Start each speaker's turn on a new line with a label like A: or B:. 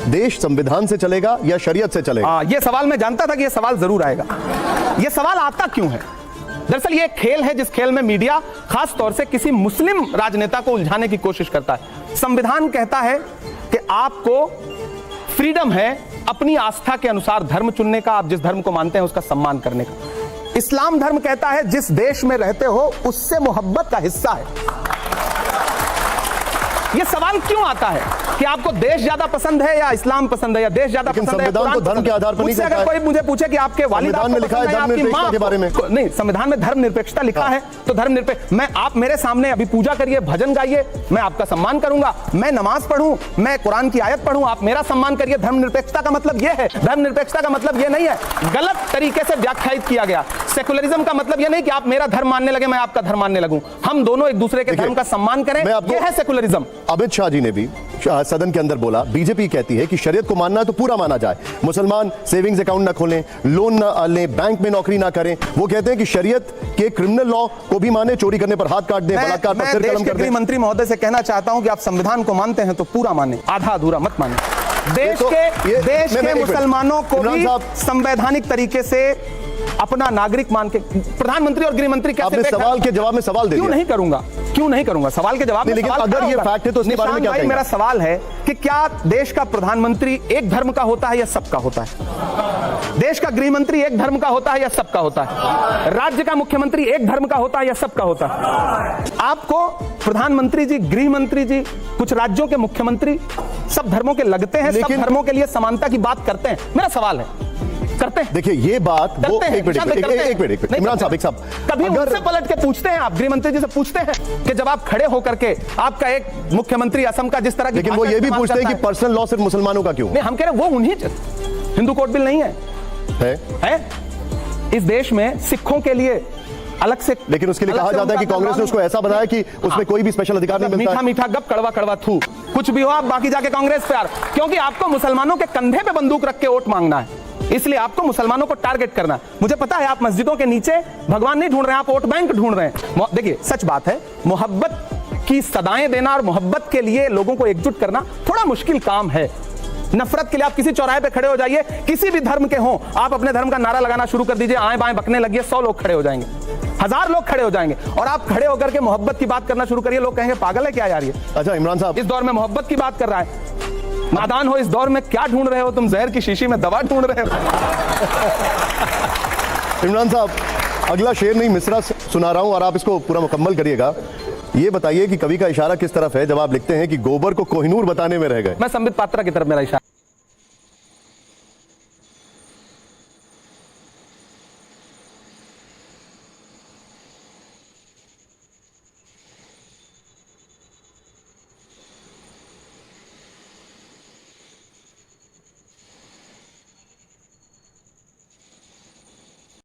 A: देश संविधान से चलेगा या शरीयत से चलेगा?
B: ये सवाल मैं जानता था कि ये सवाल जरूर आएगा। ये सवाल आता क्यों है? दरअसल ये खेल है जिस खेल में मीडिया खास तौर से किसी मुस्लिम राजनेता को उलझाने की कोशिश करता है। संविधान कहता है कि आपको फ्रीडम है अपनी आस्था के अनुसार धर्म चुनने का, आप जिस धर्म को मानते हैं उसका सम्मान करने का। इस्लाम धर्म कहता है जिस देश में रहते हो उससे मोहब्बत का हिस्सा है। ये सवाल क्यों आता है कि आपको देश ज्यादा पसंद है या इस्लाम पसंद है या देश ज्यादा पसंद है?
A: संविधान तो धर्म के आधार पर नहीं कहता है।
B: अगर कोई मुझे पूछे कि आपके वालिद
A: संविधान में लिखा है धर्मनिरपेक्षता के बारे में,
B: नहीं, संविधान में धर्मनिरपेक्षता लिखा है तो धर्मनिरपेक्ष, मैं आप मेरे सामने अभी पूजा करिए, भजन गाइए, मैं आपका सम्मान करूंगा। मैं नमाज पढ़ूं, मैं कुरान की आयत पढ़ूं, आप मेरा सम्मान करिए। धर्मनिरपेक्षता का मतलब यह है। धर्मनिरपेक्षता का मतलब यह नहीं है, गलत तरीके से व्याख्यायित किया गया। सेकुलरिज्म का मतलब यह नहीं कि आप मेरा धर्म मानने लगे, मैं आपका धर्म मानने लगूं। हम दोनों एक दूसरे के धर्म का सम्मान करें, यह है सेकुलरिज्म।
A: अमित शाह जी ने भी सदन के अंदर बोला, बीजेपी कहती है कि शरीयत को मानना है तो पूरा माना जाए, मुसलमान सेविंग्स अकाउंट ना खोलें, लोन ना लें, बैंक में नौकरी ना करें। वो कहते हैं कि शरीयत के क्रिमिनल लॉ को भी माने, चोरी करने पर हाथ काट दें, बलात्कार पर सिर कलम कर दें।
B: गृह मंत्री महोदय से कहना चाहता हूं कि आप संविधान को मानते हैं तो पूरा माने, आधा अधूरा मत माने। देश के मुसलमानों को भी संवैधानिक तरीके से अपना नागरिक मान के प्रधानमंत्री और गृह मंत्री
A: आपने सवाल के जवाब में सवाल दे दिया।
B: क्यों नहीं करूंगा सवाल के जवाब में?
A: लेकिन अगर ये फैक्ट है तो इसके बारे में क्या कहेंगे?
B: मेरा सवाल है कि क्या देश का प्रधानमंत्री एक धर्म का होता है या सबका होता है? देश का गृह मंत्री एक धर्म का होता है या सबका होता है? राज्य का मुख्यमंत्री एक धर्म का होता है या सबका होता है? आपको प्रधानमंत्री जी, गृह मंत्री जी, कुछ राज्यों के मुख्यमंत्री सब धर्मों के लगते हैं, सब धर्मों के लिए समानता की बात करते हैं। मेरा सवाल है, करते हैं?
A: देखिए ये बात वो एक मिनट इमरान साहब
B: कभी उनसे पलट के पूछते हैं, आप गृह मंत्री जी से पूछते हैं कि जब आप खड़े होकर के आपका एक मुख्यमंत्री असम का जिस तरह की,
A: लेकिन वो ये भी पूछते हैं कि पर्सनल लॉ सिर्फ मुसलमानों का क्यों?
B: नहीं, हम कह रहे हैं वो उन्हीं, हिंदू कोड बिल नहीं है इस देश में सिखों के लिए अलग से,
A: लेकिन उसके लिए कहा जाता है कि कांग्रेस ने उसको ऐसा बनाया कि उसमें कोई भी स्पेशल अधिकार नहीं मिलता।
B: मीठा मीठा गप, कड़वा कड़वा थू, कुछ भी हो आप बाकी जाके कांग्रेस पे, क्योंकि आपको मुसलमानों के कंधे पे बंदूक रख के वोट मांगना है, इसलिए आपको मुसलमानों को टारगेट करना है। मुझे पता है आप मस्जिदों के नीचे भगवान नहीं ढूंढ रहे हैं, आप वोट बैंक ढूंढ रहे हैं। देखिए सच बात है, मोहब्बत की सदाएं देना और मोहब्बत के लिए लोगों को एकजुट करना थोड़ा मुश्किल काम है। नफरत के लिए आप किसी चौराहे पे खड़े हो जाइए, किसी भी धर्म के हों, आप अपने धर्म का नारा लगाना शुरू कर दीजिए, आए बाएं बकने लगिए, 100 लोग खड़े हो जाएंगे, 1000 लोग खड़े हो जाएंगे, और आप खड़े होकर के मोहब्बत की बात करना शुरू करिए, लोग कहेंगे पागल है क्या यार ये।
A: अच्छा इमरान साहब,
B: इस दौर में मोहब्बत की बात कर रहा है, नादान हो, इस दौर में क्या ढूंढ रहे हो तुम? जहर की शीशी में दवा ढूंढ रहे हो।
A: इमरान साहब, अगला शेर नहीं मिसरा सुना रहा हूं और आप इसको पूरा मुकम्मल करिएगा। ये बताइए कि कवि का इशारा किस तरफ है जब आप लिखते हैं कि गोबर को कोहिनूर बताने में रह गए?
B: मैं संबित पात्रा की तरफ मेरा इशारा